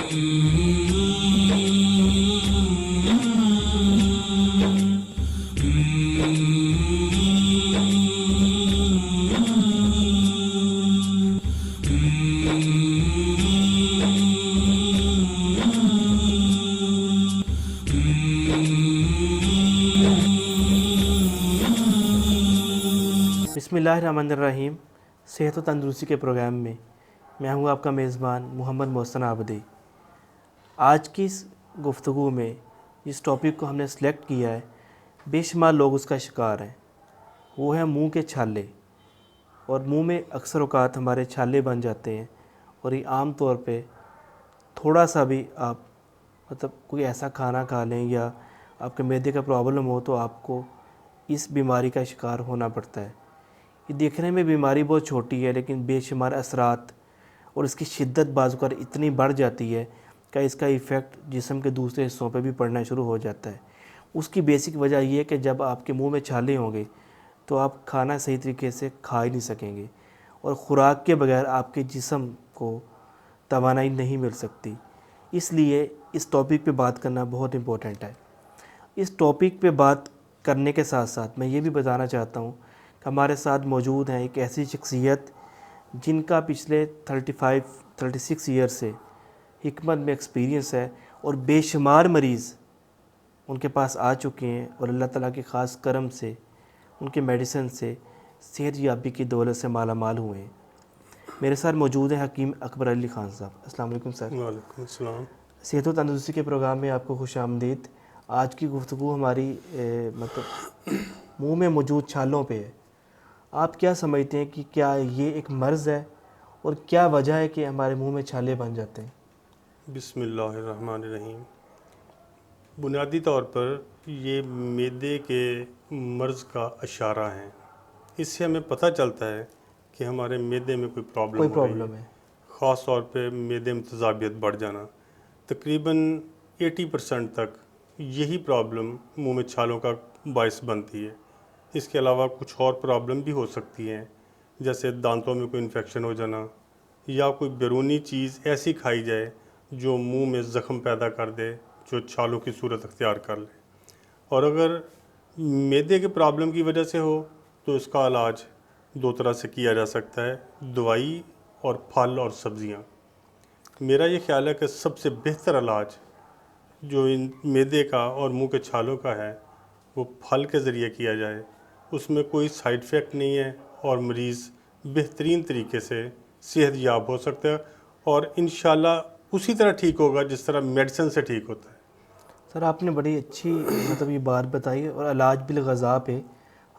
बिस्मिल्लाहिर्रहमानिर्रहीम। सेहत व तंदुरुस्ती के प्रोग्राम में मैं हूं आपका मेज़बान मोहम्मद मोहसिन आबदी। आज की इस गुफ्तगू में जिस टॉपिक को हमने सेलेक्ट किया है, बेशुमार लोग उसका शिकार हैं। वो है मुंह के छाले। और मुंह में अक्सर औक़ात हमारे छाले बन जाते हैं, और ये आम तौर पे थोड़ा सा भी आप कोई ऐसा खाना खा लें या आपके मैदे का प्रॉब्लम हो तो आपको इस बीमारी का शिकार होना पड़ता है। ये देखने में बीमारी बहुत छोटी है, लेकिन बेशुमार असरात और इसकी शिद्दत बाज़ इतनी बढ़ जाती है कि इसका इफ़ेक्ट जिस्म के दूसरे हिस्सों पे भी पड़ना शुरू हो जाता है। उसकी बेसिक वजह यह है कि जब आपके मुंह में छाले होंगे तो आप खाना सही तरीके से खा ही नहीं सकेंगे, और ख़ुराक के बगैर आपके जिस्म को तवानाई नहीं मिल सकती। इसलिए इस टॉपिक पे बात करना बहुत इम्पोर्टेंट है। इस टॉपिक पे बात करने के साथ साथ मैं ये भी बताना चाहता हूँ कि हमारे साथ मौजूद हैं एक ऐसी शख्सियत जिनका पिछले 36 ईयर से हिकमत में एक्सपीरियंस है, और बेशुमार मरीज़ उनके पास आ चुके हैं, और अल्लाह ताला के ख़ास करम से उनके मेडिसिन से सेहत याबी की दौलत से माला माल हुए हैं। मेरे साथ मौजूद हैं हकीम अकबर अली ख़ान साहब। अस्सलाम वालेकुम सर। वालेकुम अस्सलाम। सेहत व तंदुरुस्ती के प्रोग्राम में आपको खुशामदीद। आज की गुफ्तगू हमारी मुंह में मौजूद छालों पे है। आप क्या समझते हैं कि क्या ये एक मर्ज़ है, और क्या वजह है कि हमारे मुंह में छाले बन जाते हैं? बिस्मिल्लाहिर्रहमानिर्रहीम। बुनियादी तौर पर ये मैदे के मर्ज़ का इशारा है। इससे हमें पता चलता है कि हमारे मैदे में कोई प्रॉब्लम हो रही है। है। ख़ास तौर पे मैदे में तेज़ाबियत बढ़ जाना, तकरीबन 80% तक यही प्रॉब्लम मुंह में छालों का बायस बनती है। इसके अलावा कुछ और प्रॉब्लम भी हो सकती हैं, जैसे दांतों में कोई इन्फेक्शन हो जाना, या कोई बैरूनी चीज़ ऐसी खाई जाए जो मुंह में ज़ख़म पैदा कर दे, जो छालों की सूरत अख्तियार कर ले। और अगर मैदे के प्रॉब्लम की वजह से हो तो इसका इलाज दो तरह से किया जा सकता है, दवाई और फल और सब्ज़ियाँ। मेरा ये ख्याल है कि सबसे बेहतर इलाज जो इन मैदे का और मुंह के छालों का है वो फल के ज़रिए किया जाए। उसमें कोई साइड इफ़ेक्ट नहीं है, और मरीज़ बेहतरीन तरीके से सेहत याब हो सकता है, और इंशाल्लाह उसी तरह ठीक होगा जिस तरह मेडिसिन से ठीक होता है। सर, आपने बड़ी अच्छी ये बात बताई, और इलाज बिल-ग़ज़ा पे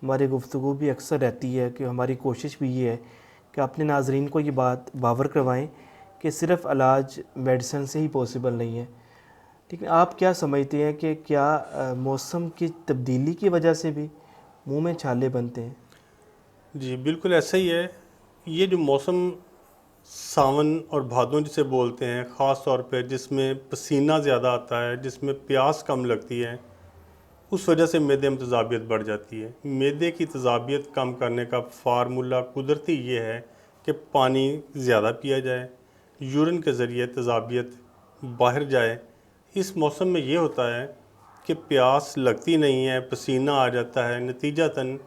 हमारी गुफ्तगू भी अक्सर रहती है कि हमारी कोशिश भी ये है कि अपने नाज़रीन को ये बात बावर करवाएं कि सिर्फ़ इलाज मेडिसिन से ही पॉसिबल नहीं है। लेकिन आप क्या समझते हैं कि क्या मौसम की तब्दीली की वजह से भी मुंह में छाले बनते हैं? जी बिल्कुल ऐसा ही है। ये जो मौसम सावन और भादों जिसे बोलते हैं, ख़ास तौर पे जिसमें पसीना ज़्यादा आता है, जिसमें प्यास कम लगती है, उस वजह से मैदे में तेज़ाबियत बढ़ जाती है। मैदे की तेज़ाबियत कम करने का फ़ार्मूला कुदरती ये है कि पानी ज़्यादा पिया जाए, यूरिन के ज़रिए तेज़ाबियत बाहर जाए। इस मौसम में ये होता है कि प्यास लगती नहीं है, पसीना आ जाता है, नतीजतन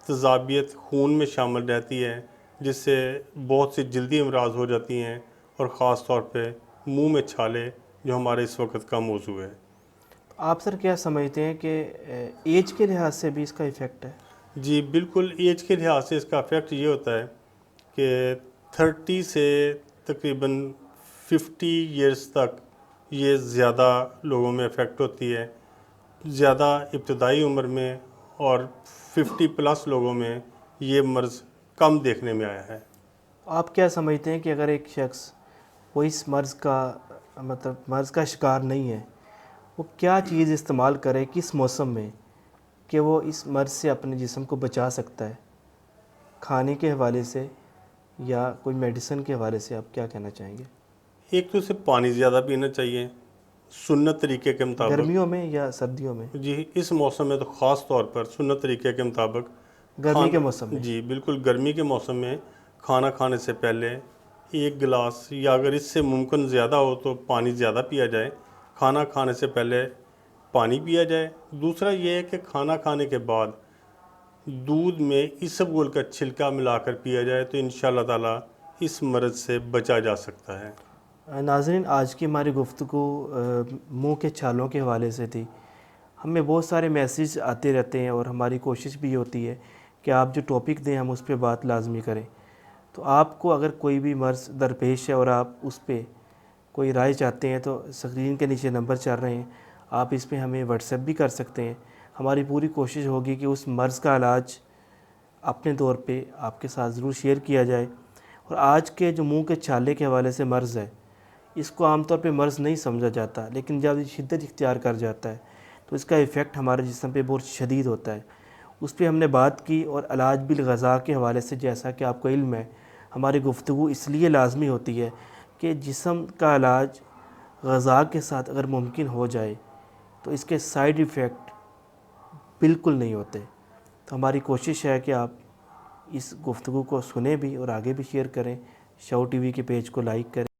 तेज़ाबियत खून में शामिल रहती है, जिससे बहुत सी जल्दी अमराज हो जाती हैं, और ख़ास तौर पे मुंह में छाले जो हमारे इस वक्त का मौजू है। आप सर क्या समझते हैं कि एज के लिहाज से भी इसका इफ़ेक्ट है? जी बिल्कुल, एज के लिहाज से इसका इफ़ेक्ट ये होता है कि 30 से तकरीबन 50 ईयर्स तक ये ज़्यादा लोगों में इफ़ेक्ट होती है, ज़्यादा इब्तदाई उम्र में, और 50 प्लस लोगों में ये मर्ज़ कम देखने में आया है। आप क्या समझते हैं कि अगर एक शख्स वो इस मर्ज़ का मर्ज़ का शिकार नहीं है, वो क्या चीज़ इस्तेमाल करे किस मौसम में कि वो इस मर्ज़ से अपने जिस्म को बचा सकता है? खाने के हवाले से या कोई मेडिसिन के हवाले से आप क्या कहना चाहेंगे? एक तो इसे पानी ज़्यादा पीना चाहिए सुन्नत तरीके के मुताबिक। गर्मियों में या सर्दियों में? जी, इस मौसम में तो ख़ास तौर पर सुन्नत तरीके के मुताबिक गर्मी के मौसम में? जी बिल्कुल, गर्मी के मौसम में खाना खाने से पहले 1 गिलास या अगर इससे मुमकिन ज़्यादा हो तो पानी ज़्यादा पिया जाए। खाना खाने से पहले पानी पिया जाए। दूसरा ये है कि खाना खाने के बाद दूध में इसबगोल का छिलका मिलाकर पिया जाए तो इंशाअल्लाह ताला इस मर्ज़ से बचा जा सकता है। नाज़रीन, आज की हमारी गुफ्तगू मुंह के छालों के हवाले से थी। हमें बहुत सारे मैसेज आते रहते हैं और हमारी कोशिश भी होती है कि आप जो टॉपिक दें हम उस पर बात लाजमी करें। तो आपको अगर कोई भी मर्ज़ दरपेश है और आप उस पर कोई राय चाहते हैं तो स्क्रीन के नीचे नंबर चल रहे हैं, आप इस पर हमें व्हाट्सएप भी कर सकते हैं। हमारी पूरी कोशिश होगी कि उस मर्ज़ का इलाज अपने तौर पे आपके साथ ज़रूर शेयर किया जाए। और आज के जो मुंह के छाले के हवाले से मर्ज़ है, इसको आमतौर पे मर्ज़ नहीं समझा जाता, लेकिन जब ये शिद्दत इख्तियार कर जाता है तो इसका इफ़ेक्ट हमारे जिस्म पे बहुत शदीद होता है। उस पर हमने बात की। और इलाज बिल ग़ज़ा के हवाले से, जैसा कि आपको इल्म है, हमारी गुफ्तगू इसलिए लाजमी होती है कि जिस्म का इलाज ग़ज़ा के साथ अगर मुमकिन हो जाए तो इसके साइड इफ़ेक्ट बिल्कुल नहीं होते। तो हमारी कोशिश है कि आप इस गुफ्तगू को सुने भी और आगे भी शेयर करें। शो टीवी के पेज को लाइक करें।